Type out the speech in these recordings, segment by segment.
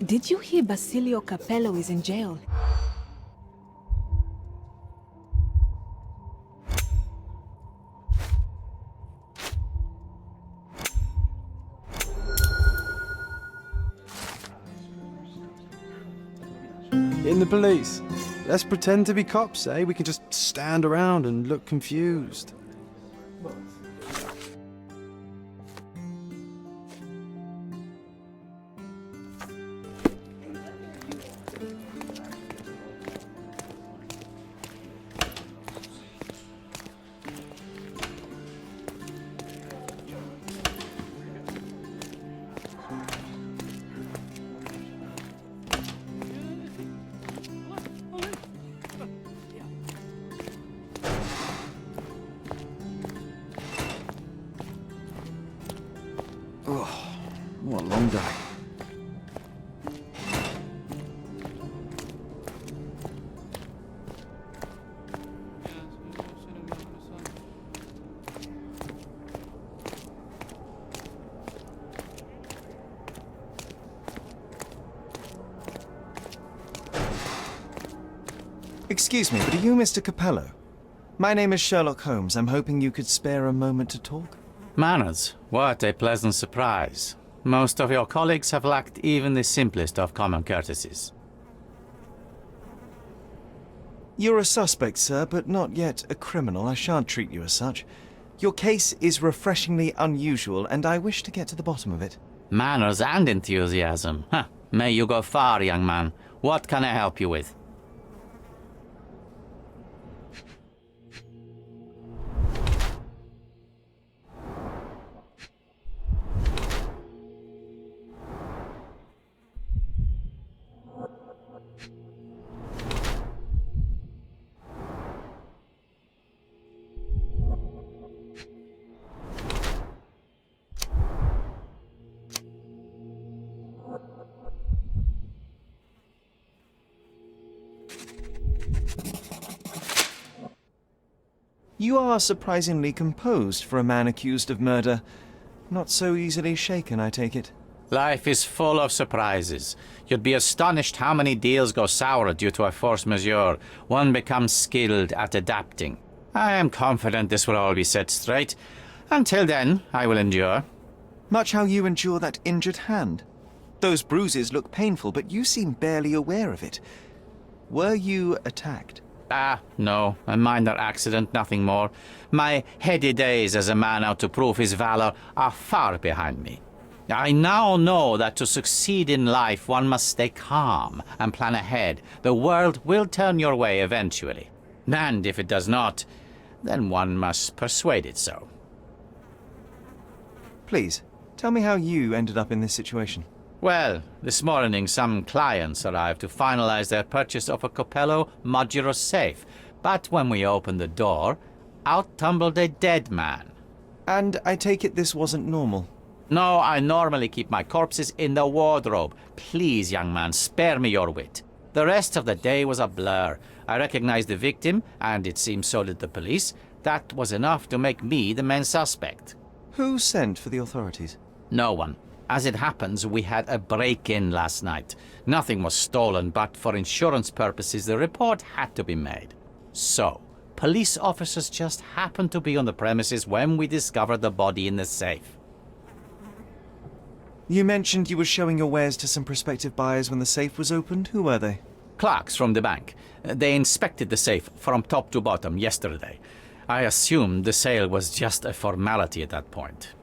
Did you hear Basilio Capello is in jail? In the police. Let's pretend to be cops, eh? We can just stand around and look confused. Oh, what a long day. Excuse me, but are you Mr. Capello? My name is Sherlock Holmes. I'm hoping you could spare a moment to talk. Manners, what a pleasant surprise. Most of your colleagues have lacked even the simplest of common courtesies. You're a suspect, sir, but not yet a criminal. I shan't treat you as such. Your case is refreshingly unusual, and I wish to get to the bottom of it. Manners and enthusiasm. Huh. May you go far, young man. What can I help you with? You are surprisingly composed for a man accused of murder. Not so easily shaken, I take it. Life is full of surprises. You'd be astonished how many deals go sour due to a force majeure. One becomes skilled at adapting. I am confident this will all be set straight. Until then, I will endure. Much how you endure that injured hand. Those bruises look painful, but you seem barely aware of it. Were you attacked? No, a minor accident, nothing more. My heady days as a man out to prove his valor are far behind me. I now know that to succeed in life, one must stay calm and plan ahead. The world will turn your way eventually. And if it does not, then one must persuade it so. Please, tell me how you ended up in this situation. Well, this morning some clients arrived to finalize their purchase of a Capello modular safe. But when we opened the door, out tumbled a dead man. And I take it this wasn't normal? No, I normally keep my corpses in the wardrobe. Please, young man, spare me your wit. The rest of the day was a blur. I recognized the victim, and it seems so did the police. That was enough to make me the main suspect. Who sent for the authorities? No one. As it happens, we had a break-in last night. Nothing was stolen, but for insurance purposes, the report had to be made. So, police officers just happened to be on the premises when we discovered the body in the safe. You mentioned you were showing your wares to some prospective buyers when the safe was opened. Who were they? Clerks from the bank. They inspected the safe from top to bottom yesterday. I assumed the sale was just a formality at that point.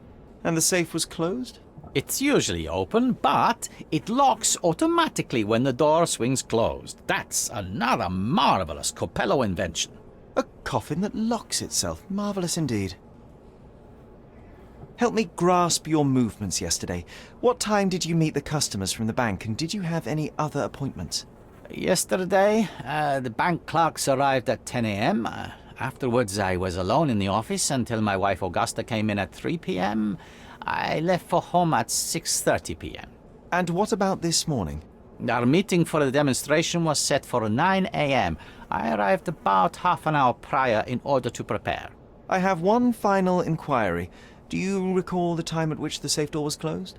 And the safe was closed? It's usually open, but it locks automatically when the door swings closed. That's another marvelous Capello invention. A coffin that locks itself. Marvelous indeed. Help me grasp your movements yesterday. What time did you meet the customers from the bank, and did you have any other appointments? Yesterday, the bank clerks arrived at 10 a.m. Afterwards, I was alone in the office until my wife Augusta came in at 3 p.m. I left for home at 6:30 p.m. And what about this morning? Our meeting for the demonstration was set for 9 a.m. I arrived about half an hour prior in order to prepare. I have one final inquiry. Do you recall the time at which the safe door was closed?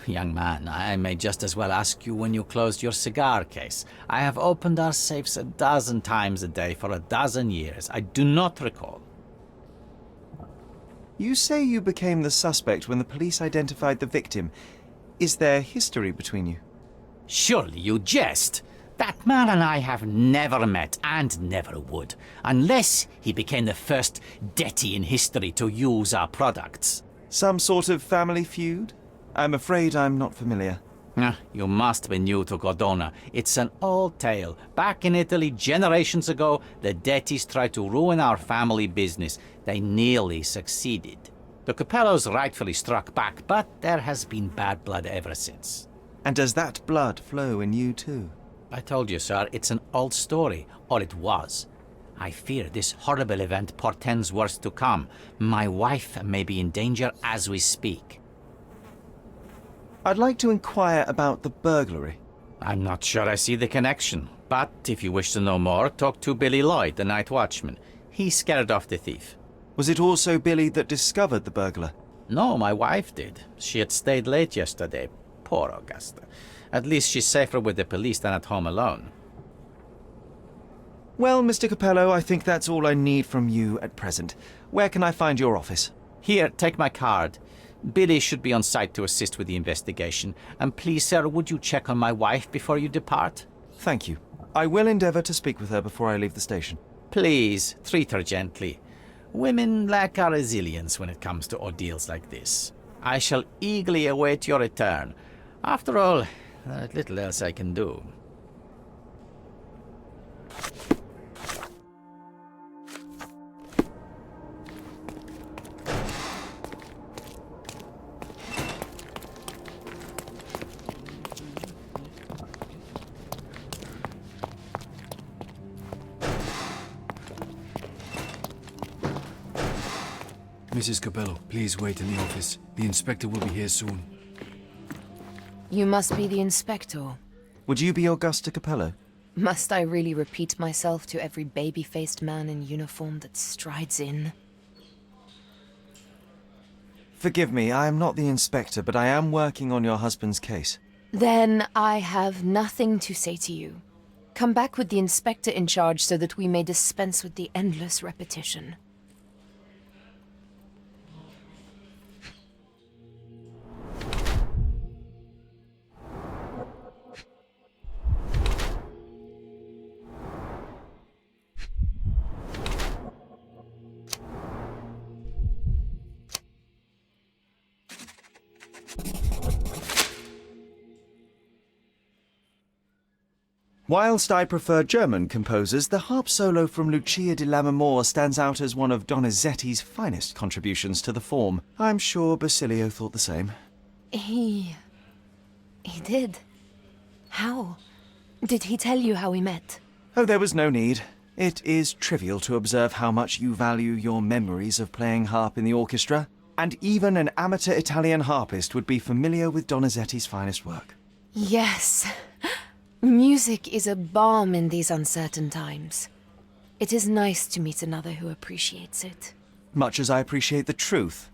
Young man, I may just as well ask you when you closed your cigar case. I have opened our safes a dozen times a day for a dozen years. I do not recall. You say you became the suspect when the police identified the victim. Is there history between you? Surely you jest. That man and I have never met and never would, unless he became the first deity in history to use our products. Some sort of family feud? I'm afraid I'm not familiar. You must be new to Cordona. It's an old tale. Back in Italy, generations ago, the deities tried to ruin our family business. They nearly succeeded. The Capellos rightfully struck back, but there has been bad blood ever since. And does that blood flow in you too? I told you, sir, it's an old story, or it was. I fear this horrible event portends worse to come. My wife may be in danger as we speak. I'd like to inquire about the burglary. I'm not sure I see the connection, but if you wish to know more, talk to Billy Lloyd, the night watchman. He scared off the thief. Was it also Billy that discovered the burglar? No, my wife did. She had stayed late yesterday. Poor Augusta. At least she's safer with the police than at home alone. Well, Mr. Capello, I think that's all I need from you at present. Where can I find your office? Here, take my card. Billy should be on site to assist with the investigation. And please, sir, would you check on my wife before you depart? Thank you. I will endeavour to speak with her before I leave the station. Please, treat her gently. Women lack our resilience when it comes to ordeals like this. I shall eagerly await your return. After all, there's little else I can do. Mrs. Capello, please wait in the office. The inspector will be here soon. You must be the inspector. Would you be Augusta Capello? Must I really repeat myself to every baby-faced man in uniform that strides in? Forgive me, I am not the inspector, but I am working on your husband's case. Then I have nothing to say to you. Come back with the inspector in charge so that we may dispense with the endless repetition. Whilst I prefer German composers, the harp solo from Lucia di Lammermoor stands out as one of Donizetti's finest contributions to the form. I'm sure Basilio thought the same. He did. How? Did he tell you how we met? Oh, there was no need. It is trivial to observe how much you value your memories of playing harp in the orchestra, and even an amateur Italian harpist would be familiar with Donizetti's finest work. Yes. Music is a balm in these uncertain times. It is nice to meet another who appreciates it. Much as I appreciate the truth.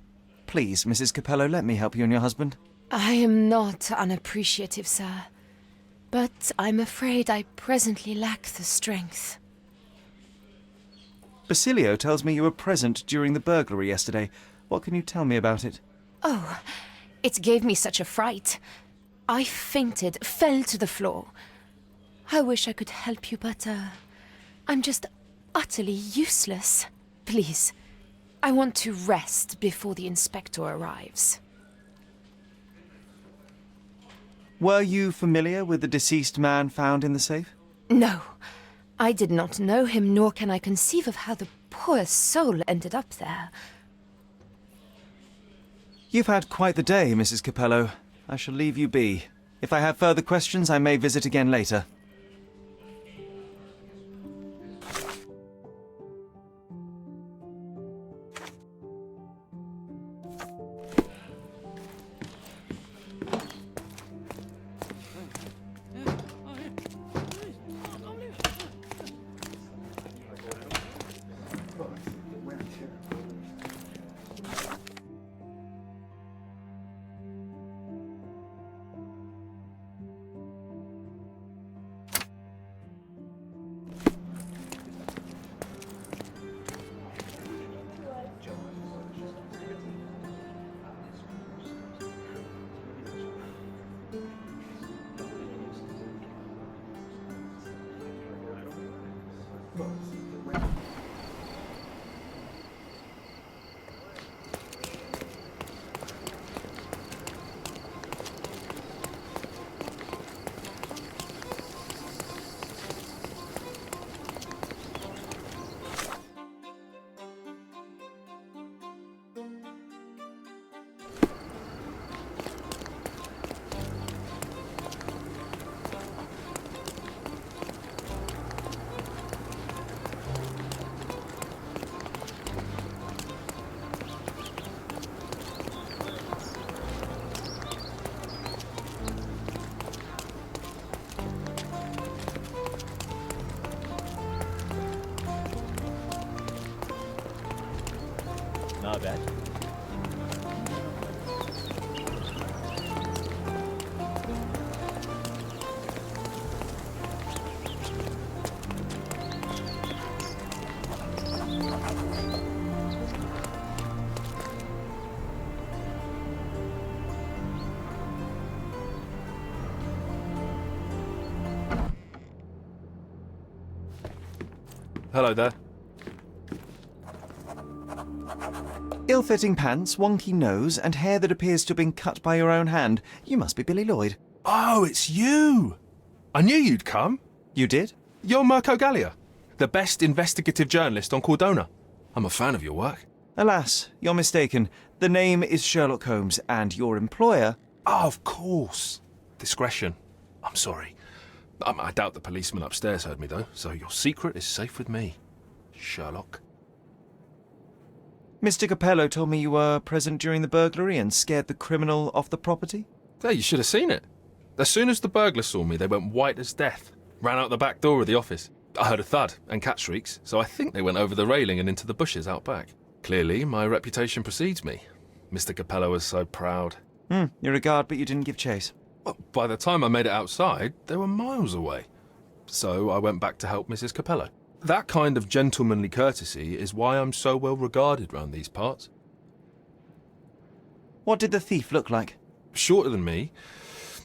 Please, Mrs. Capello, let me help you and your husband. I am not unappreciative, sir. But I'm afraid I presently lack the strength. Basilio tells me you were present during the burglary yesterday. What can you tell me about it? Oh, it gave me such a fright. I fainted, fell to the floor. I wish I could help you, but, I'm just utterly useless. Please, I want to rest before the inspector arrives. Were you familiar with the deceased man found in the safe? No, I did not know him, nor can I conceive of how the poor soul ended up there. You've had quite the day, Mrs. Capello. I shall leave you be. If I have further questions, I may visit again later. Not bad. Hello there. Ill-fitting pants, wonky nose, and hair that appears to have been cut by your own hand. You must be Billy Lloyd. Oh, it's you! I knew you'd come. You did? You're Mirko Gallia, the best investigative journalist on Cordona. I'm a fan of your work. Alas, you're mistaken. The name is Sherlock Holmes, and your employer... Oh, of course. Discretion. I'm sorry. I doubt the policeman upstairs heard me, though, so your secret is safe with me, Sherlock. Mr. Capello told me you were present during the burglary and scared the criminal off the property? Hey, you should have seen it. As soon as the burglars saw me, they went white as death. Ran out the back door of the office. I heard a thud and cat shrieks, so I think they went over the railing and into the bushes out back. Clearly, my reputation precedes me. Mr. Capello was so proud. You're a guard, but you didn't give chase. Well, by the time I made it outside, they were miles away. So I went back to help Mrs. Capello. That kind of gentlemanly courtesy is why I'm so well regarded round these parts. What did the thief look like? Shorter than me,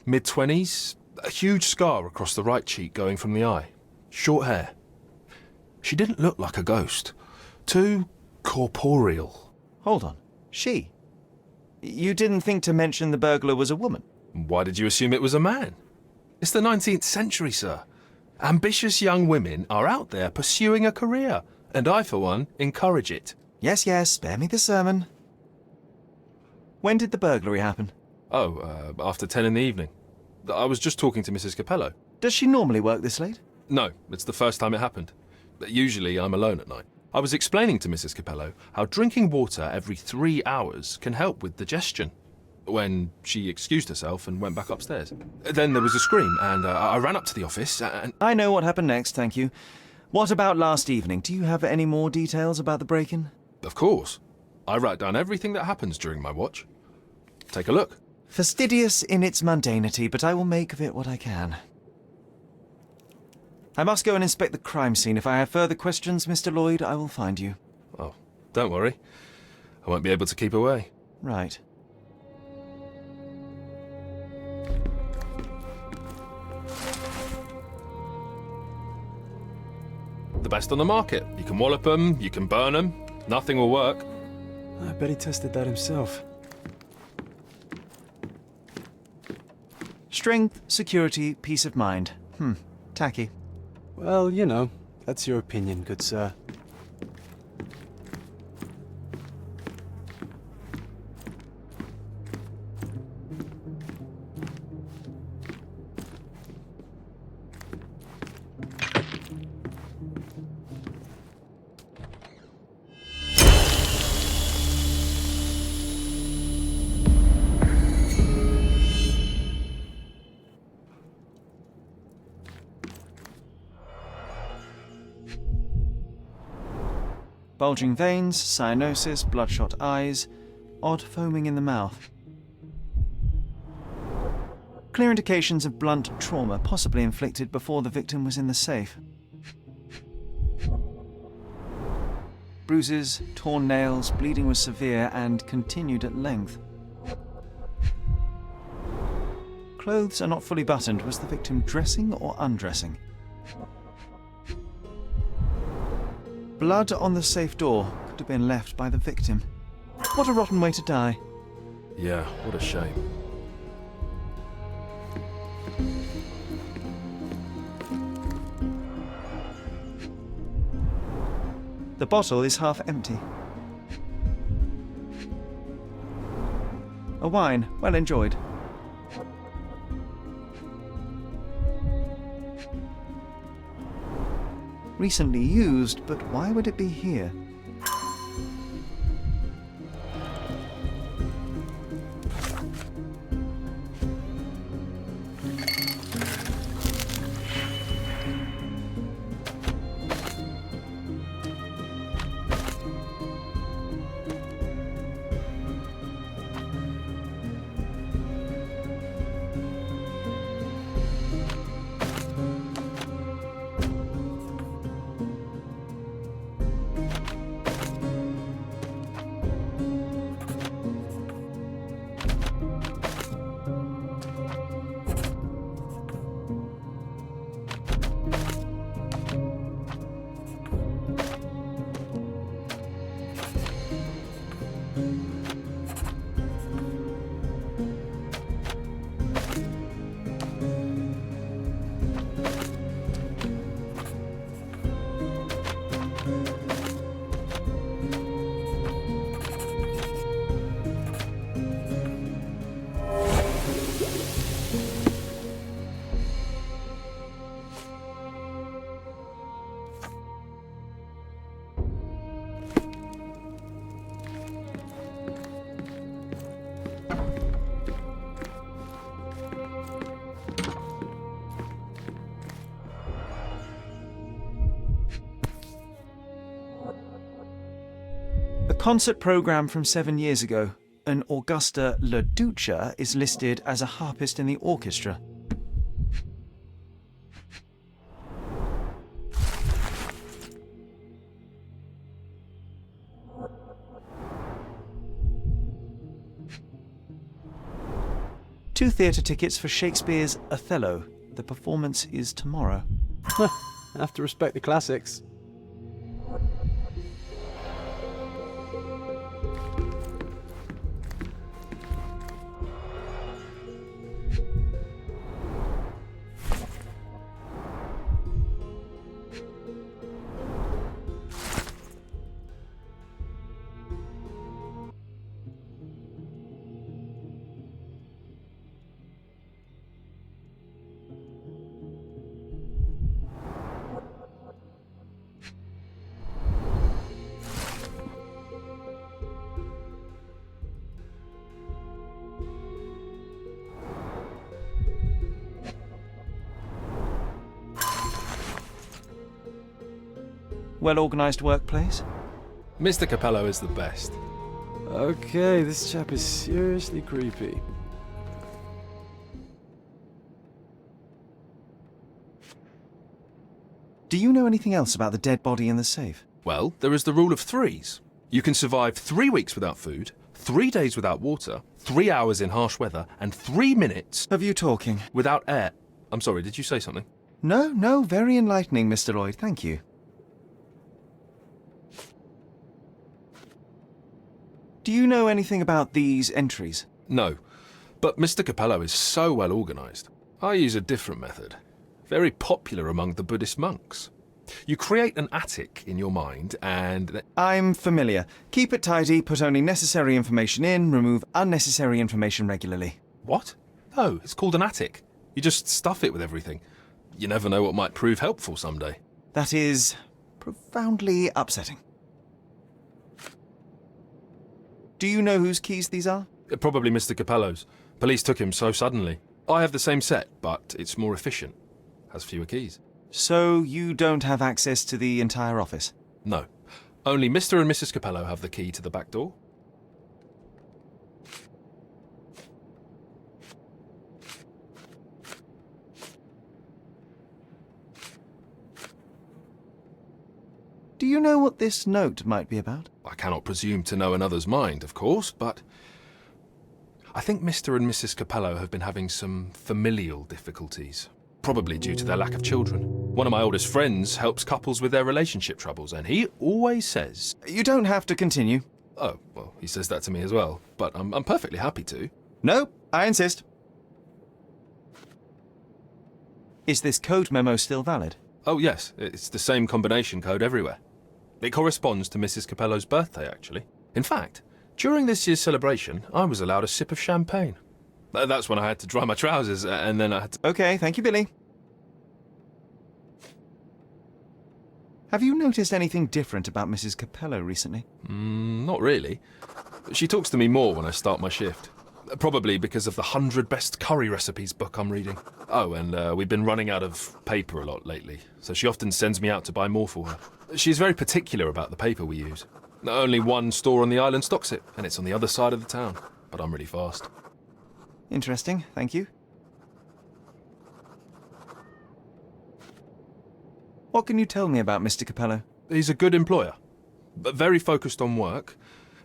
mid-20s, a huge scar across the right cheek going from the eye. Short hair. She didn't look like a ghost. Too corporeal. Hold on. She? You didn't think to mention the burglar was a woman? Why did you assume it was a man? It's the 19th century, sir. Ambitious young women are out there pursuing a career, and I, for one, encourage it. Yes, yes, spare me the sermon. When did the burglary happen? Oh, after 10 in the evening. I was just talking to Mrs. Capello. Does she normally work this late? No, it's the first time it happened. Usually I'm alone at night. I was explaining to Mrs. Capello how drinking water every 3 hours can help with digestion, when she excused herself and went back upstairs. Then there was a scream, and I ran up to the office and... I know what happened next, thank you. What about last evening? Do you have any more details about the break-in? Of course. I write down everything that happens during my watch. Take a look. Fastidious in its mundanity, but I will make of it what I can. I must go and inspect the crime scene. If I have further questions, Mr. Lloyd, I will find you. Oh, don't worry. I won't be able to keep away. Right. The best on the market. You can wallop them, you can burn them. Nothing will work. I bet he tested that himself. Strength, security, peace of mind. Tacky. Well, you know, that's your opinion, good sir. Bulging veins, cyanosis, bloodshot eyes, odd foaming in the mouth. Clear indications of blunt trauma, possibly inflicted before the victim was in the safe. Bruises, torn nails, bleeding was severe and continued at length. Clothes are not fully buttoned. Was the victim dressing or undressing? Blood on the safe door could have been left by the victim. What a rotten way to die. Yeah, what a shame. The bottle is half empty. A wine, well enjoyed. Recently used, but why would it be here? A concert program from 7 years ago. An Augusta La Duca is listed as a harpist in the orchestra. Two theatre tickets for Shakespeare's Othello. The performance is tomorrow. Have to respect the classics. Well-organised workplace? Mr. Capello is the best. Okay, this chap is seriously creepy. Do you know anything else about the dead body in the safe? Well, there is the rule of threes. You can survive 3 weeks without food, 3 days without water, 3 hours in harsh weather, and 3 minutes Of you talking? without air. I'm sorry, did you say something? No, very enlightening, Mr. Lloyd, thank you. Do you know anything about these entries? No, but Mr. Capello is so well organised. I use a different method, very popular among the Buddhist monks. You create an attic in your mind and... I'm familiar. Keep it tidy, put only necessary information in, remove unnecessary information regularly. What? No, it's called an attic. You just stuff it with everything. You never know what might prove helpful someday. That is profoundly upsetting. Do you know whose keys these are? Probably Mr. Capello's. Police took him so suddenly. I have the same set, but it's more efficient. Has fewer keys. So you don't have access to the entire office? No. Only Mr. and Mrs. Capello have the key to the back door. Do you know what this note might be about? I cannot presume to know another's mind, of course, but I think Mr. and Mrs. Capello have been having some familial difficulties, probably due to their lack of children. One of my oldest friends helps couples with their relationship troubles, and he always says, You don't have to continue. oh, well, he says that to me as well, but I'm perfectly happy to. No, I insist. Is this code memo still valid? Oh, yes, it's the same combination code everywhere. It corresponds to Mrs. Capello's birthday, actually. In fact, during this year's celebration, I was allowed a sip of champagne. That's when I had to dry my trousers, and then I had to... Okay, thank you, Billy. Have you noticed anything different about Mrs. Capello recently? Not really. She talks to me more when I start my shift. Probably because of the 100 Best Curry Recipes book I'm reading. Oh, and we've been running out of paper a lot lately, so she often sends me out to buy more for her. She's very particular about the paper we use. Only one store on the island stocks it, and it's on the other side of the town. But I'm really fast. Interesting, thank you. What can you tell me about Mr. Capello? He's a good employer, but very focused on work,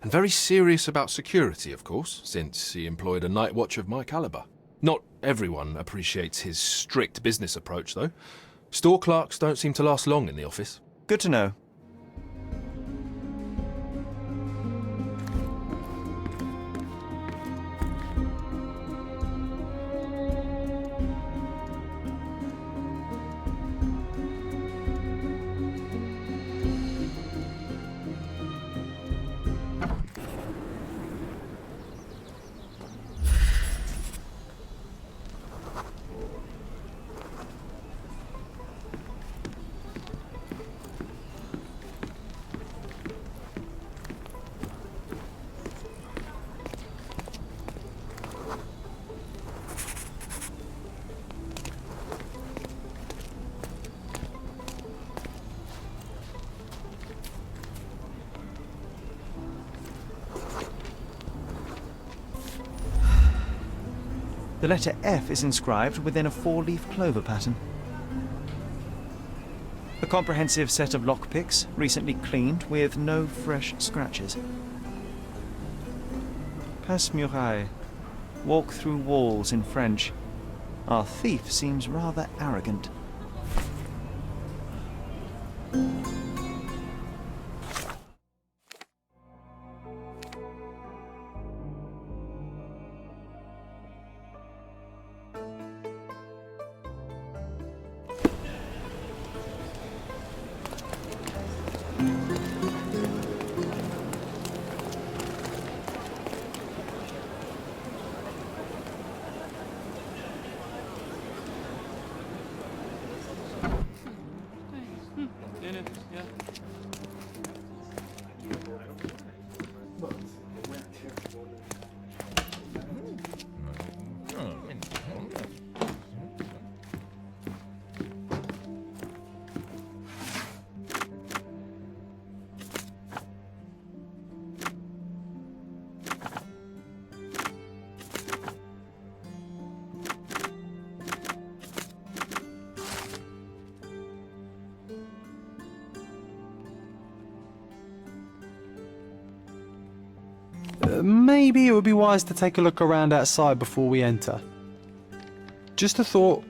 and very serious about security, of course, since he employed a night watch of my caliber. Not everyone appreciates his strict business approach, though. Store clerks don't seem to last long in the office. Good to know. The letter F is inscribed within a 4-leaf clover pattern. A comprehensive set of lockpicks, recently cleaned with no fresh scratches. Passe muraille. Walk through walls in French. Our thief seems rather arrogant. Maybe it would be wise to take a look around outside before we enter. Just a thought.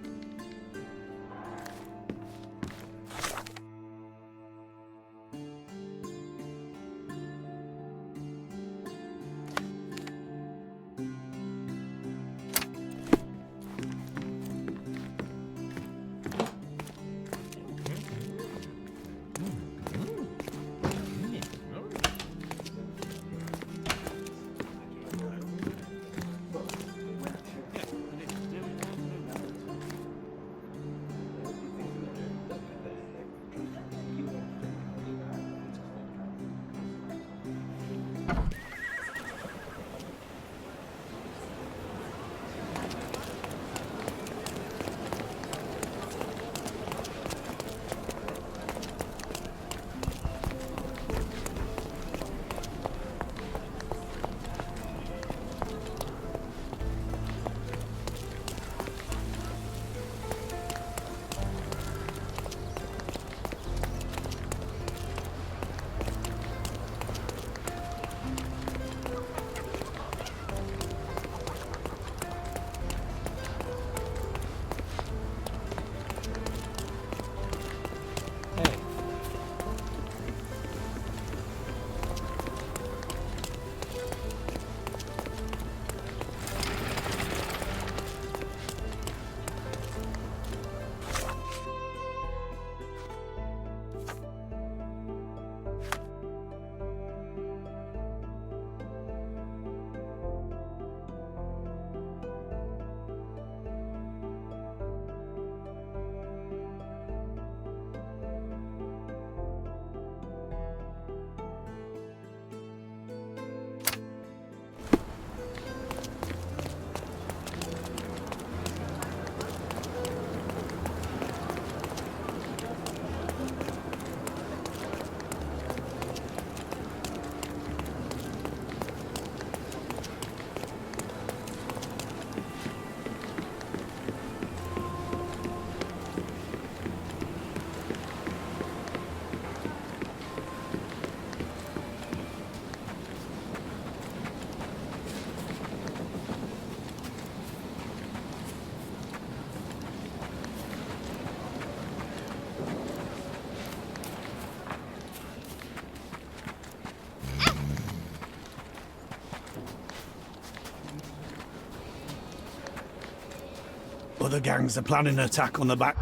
Other gangs are planning an attack on the back.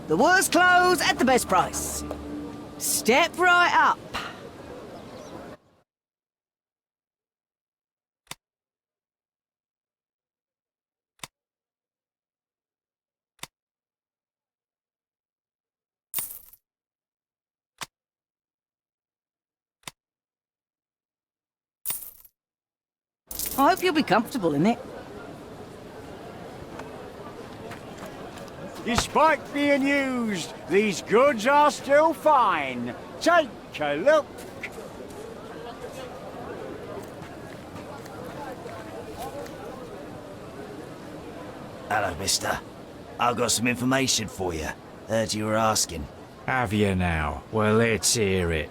The worst clothes at the best price. Step right up. I hope you'll be comfortable in it. Despite being used, these goods are still fine. Take a look. Hello, mister. I've got some information for you. Heard you were asking. Have you now? Well, let's hear it.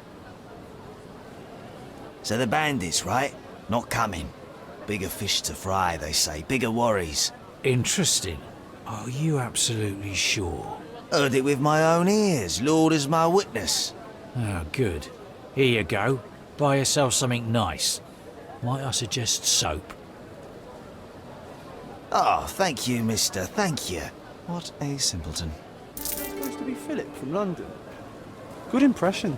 So the bandits, right? Not coming. Bigger fish to fry, they say. Bigger worries. Interesting. Are you absolutely sure? Heard it with my own ears. Lord is my witness. Oh, good. Here you go. Buy yourself something nice. Might I suggest soap? Oh, thank you, mister. Thank you. What a simpleton. Supposed to be Philip from London. Good impression.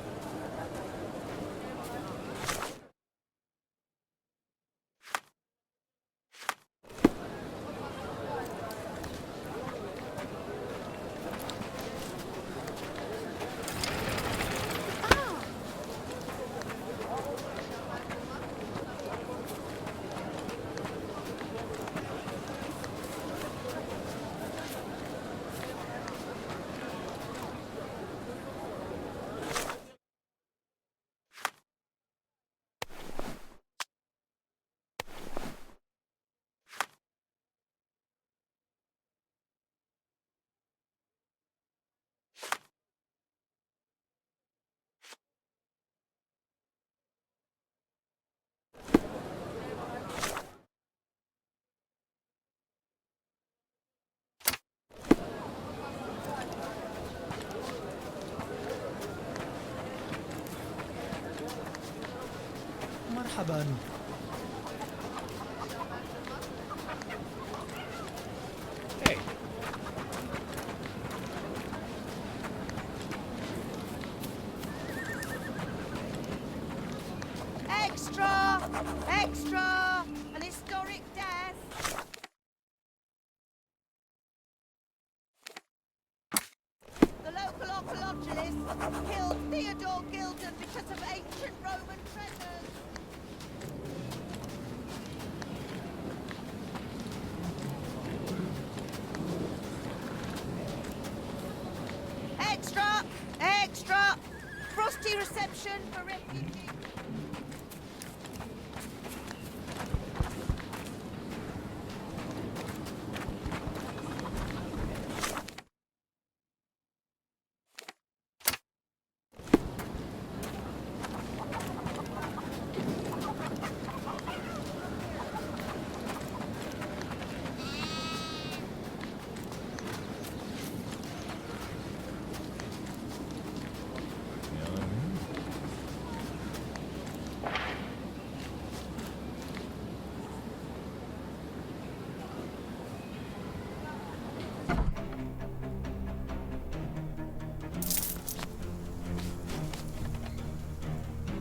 مرحبا. Extra! Extra! An historic death! The local archaeologist killed Theodore Gilden because of ancient Roman treasures. Extra! Extra! Frosty reception for refugees.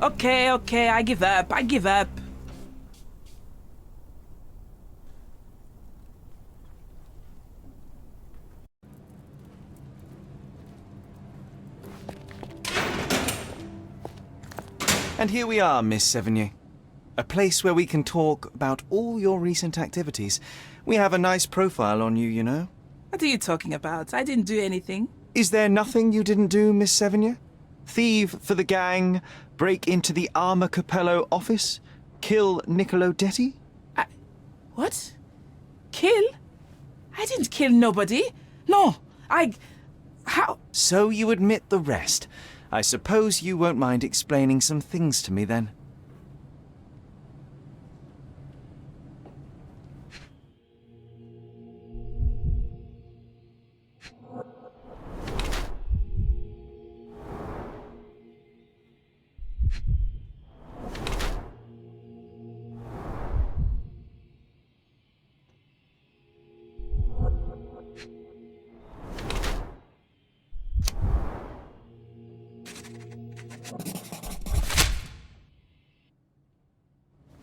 Okay, I give up. And here we are, Miss Sevigny. A place where we can talk about all your recent activities. We have a nice profile on you, you know. What are you talking about? I didn't do anything. Is there nothing you didn't do, Miss Sevigny? Thieve for the gang, break into the Armor Capello office, kill Niccolo Detti? What? Kill? I didn't kill nobody. No, How? So you admit the rest. I suppose you won't mind explaining some things to me then.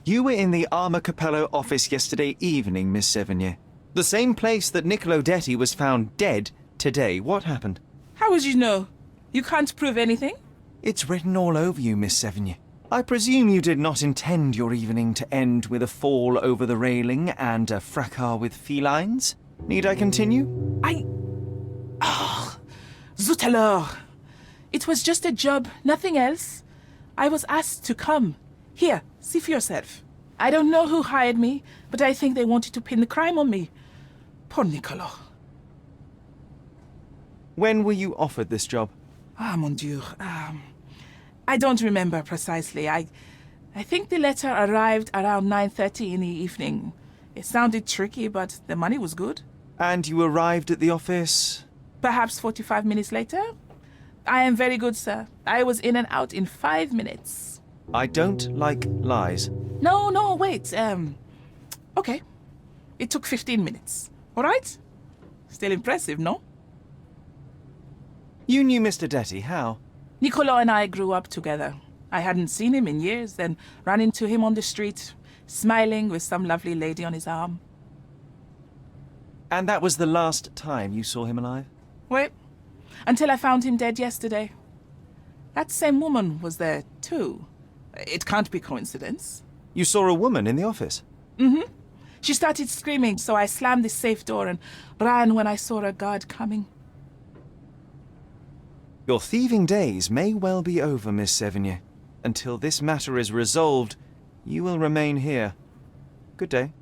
You were in the Armor Capello office yesterday evening, Miss Sevigny. The same place that Niccolo Detti was found dead today. What happened? How would you know? You can't prove anything? It's written all over you, Miss Sevigny. I presume you did not intend your evening to end with a fall over the railing and a fracas with felines. Need I continue? Zut alors! It was just a job, nothing else. I was asked to come. Here, see for yourself. I don't know who hired me, but I think they wanted to pin the crime on me. Poor Niccolo. When were you offered this job? Ah, mon Dieu. I don't remember precisely. I think the letter arrived around 9:30 in the evening. It sounded tricky, but the money was good. And you arrived at the office? Perhaps 45 minutes later? I am very good, sir. I was in and out in 5 minutes. I don't like lies. No, wait. Okay. It took 15 minutes. All right? Still impressive, no? You knew Mr. Detti, how? Niccolo and I grew up together. I hadn't seen him in years, then ran into him on the street, smiling with some lovely lady on his arm. And that was the last time you saw him alive? Wait, until I found him dead yesterday. That same woman was there, too. It can't be coincidence. You saw a woman in the office? Mm-hmm. She started screaming, so I slammed the safe door and ran when I saw a guard coming. Your thieving days may well be over, Miss Sevigny. Until this matter is resolved, you will remain here. Good day.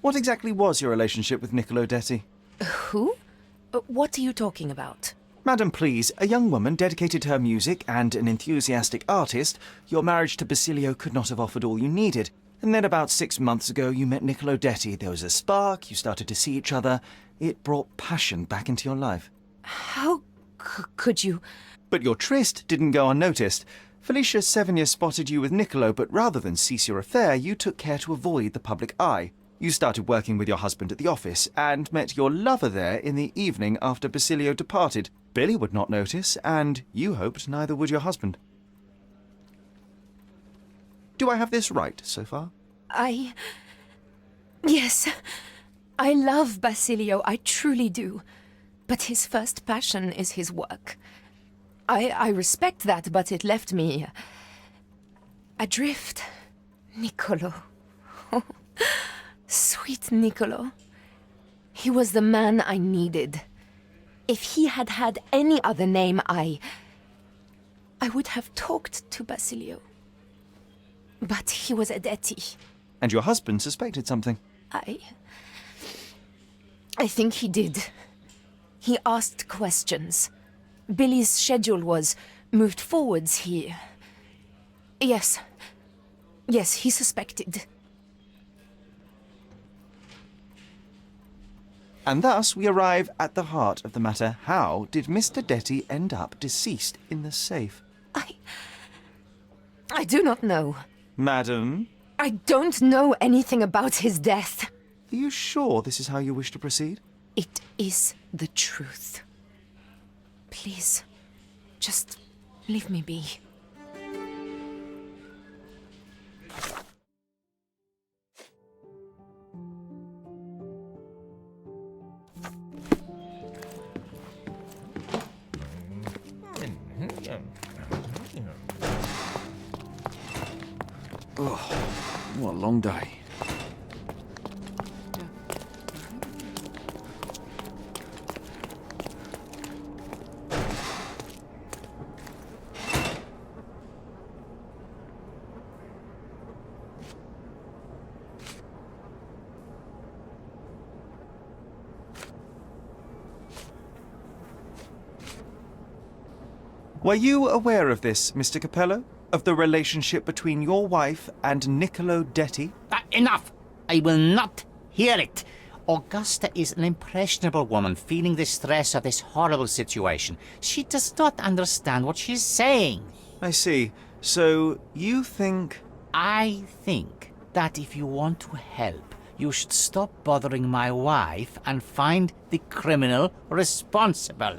What exactly was your relationship with Niccolo Detti? Who? What are you talking about? Madam, please, a young woman dedicated to her music and an enthusiastic artist, your marriage to Basilio could not have offered all you needed. And then about 6 months ago, you met Niccolo Detti. There was a spark, you started to see each other. It brought passion back into your life. How could you? But your tryst didn't go unnoticed. Felicia Sevigny spotted you with Niccolo, but rather than cease your affair, you took care to avoid the public eye. You started working with your husband at the office and met your lover there in the evening after Basilio departed. Billy would not notice, and you hoped neither would your husband. Do I have this right so far? Yes. I love Basilio, I truly do. But his first passion is his work. I respect that, but it left me adrift. Niccolo. Sweet Niccolo. He was the man I needed. If he had had any other name, I would have talked to Basilio. But he was a Detti. And your husband suspected something? I think he did. He asked questions. Billy's schedule was moved forwards here. Yes, he suspected. And thus we arrive at the heart of the matter. How did Mr. Detti end up deceased in the safe? I do not know. Madam? I don't know anything about his death. Are you sure this is how you wish to proceed? It is the truth. Please, just leave me be. Oh, what a long day. Were you aware of this, Mr. Capello? Of the relationship between your wife and Niccolo Detti? Enough! I will not hear it. Augusta is an impressionable woman feeling the stress of this horrible situation. She does not understand what she's saying. I see. So, you think... I think that if you want to help, you should stop bothering my wife and find the criminal responsible.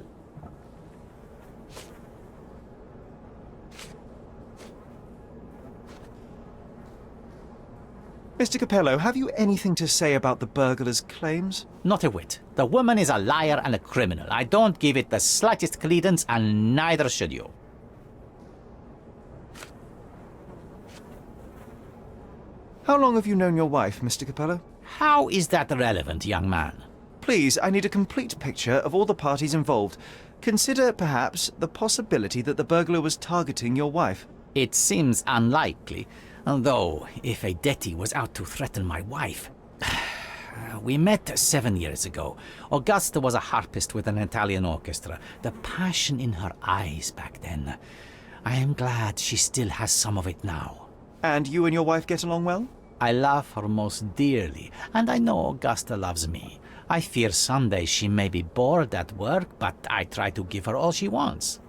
Mr. Capello, have you anything to say about the burglar's claims? Not a whit. The woman is a liar and a criminal. I don't give it the slightest credence, and neither should you. How long have you known your wife, Mr. Capello? How is that relevant, young man? Please, I need a complete picture of all the parties involved. Consider, perhaps, the possibility that the burglar was targeting your wife. It seems unlikely, though if a Detti was out to threaten my wife... We met 7 years ago. Augusta was a harpist with an Italian orchestra. The passion in her eyes back then. I am glad she still has some of it now. And you and your wife get along well? I love her most dearly, and I know Augusta loves me. I fear someday she may be bored at work, but I try to give her all she wants.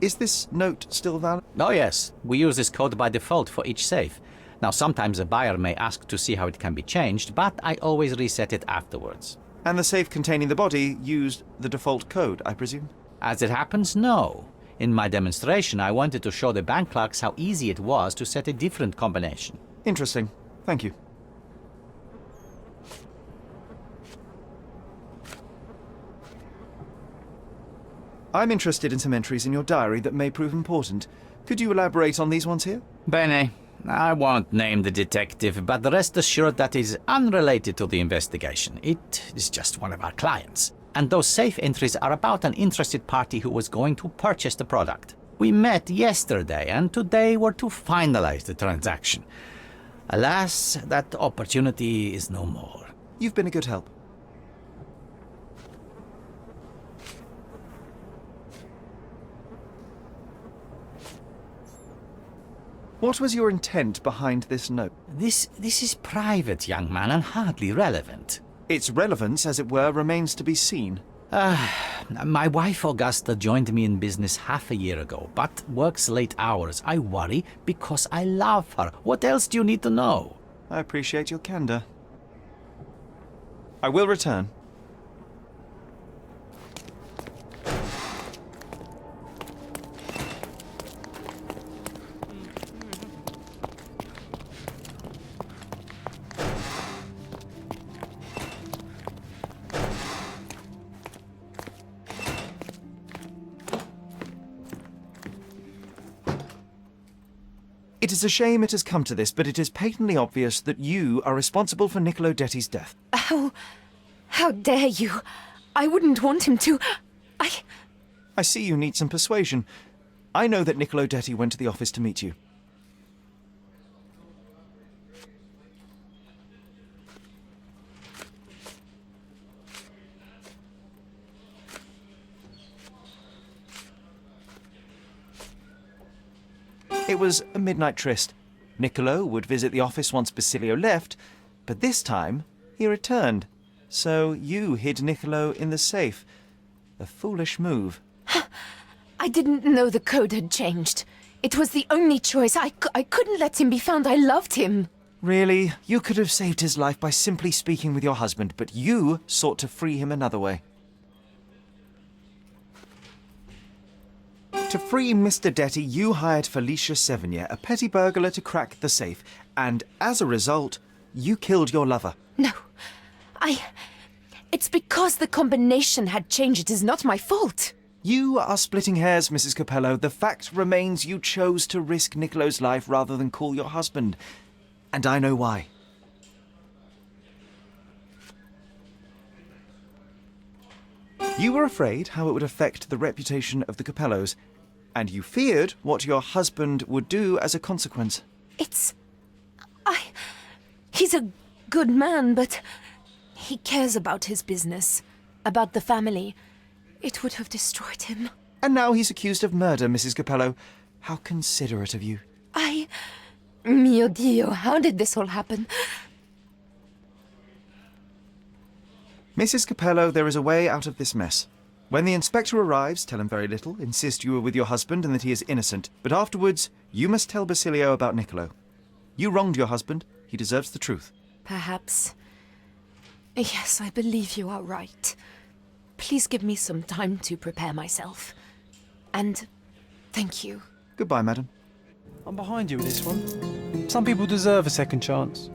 Is this note still valid? Oh yes, we use this code by default for each safe. Now sometimes a buyer may ask to see how it can be changed, but I always reset it afterwards. And the safe containing the body used the default code, I presume? As it happens, no. In my demonstration, I wanted to show the bank clerks how easy it was to set a different combination. Interesting. Thank you. I'm interested in some entries in your diary that may prove important. Could you elaborate on these ones here? Bene. I won't name the detective, but rest assured that is unrelated to the investigation. It is just one of our clients. And those safe entries are about an interested party who was going to purchase the product. We met yesterday, and today we're to finalize the transaction. Alas, that opportunity is no more. You've been a good help. What was your intent behind this note? This is private, young man, and hardly relevant. Its relevance, as it were, remains to be seen. My wife Augusta joined me in business half a year ago, but works late hours. I worry because I love her. What else do you need to know? I appreciate your candor. I will return. It is a shame it has come to this, but it is patently obvious that you are responsible for Niccolo Detti's death. How dare you? I wouldn't want him to. I see you need some persuasion. I know that Niccolo Detti went to the office to meet you. It was a midnight tryst. Niccolo would visit the office once Basilio left, but this time he returned. So you hid Niccolo in the safe. A foolish move. I didn't know the code had changed. It was the only choice. I couldn't let him be found. I loved him. Really? You could have saved his life by simply speaking with your husband, but you sought to free him another way. To free Mr. Detty, you hired Felicia Sevigny, a petty burglar, to crack the safe, and as a result, you killed your lover. No. It's because the combination had changed. It is not my fault. You are splitting hairs, Mrs. Capello. The fact remains you chose to risk Niccolo's life rather than call your husband. And I know why. You were afraid how it would affect the reputation of the Capellos, and you feared what your husband would do as a consequence. He's a good man, but he cares about his business, about the family. It would have destroyed him. And now he's accused of murder, Mrs. Capello. How considerate of you. Mio Dio, how did this all happen? Mrs. Capello, there is a way out of this mess. When the inspector arrives, tell him very little, insist you were with your husband and that he is innocent. But afterwards, you must tell Basilio about Niccolo. You wronged your husband. He deserves the truth. Perhaps. Yes, I believe you are right. Please give me some time to prepare myself. And thank you. Goodbye, madam. I'm behind you with this one. Some people deserve a second chance.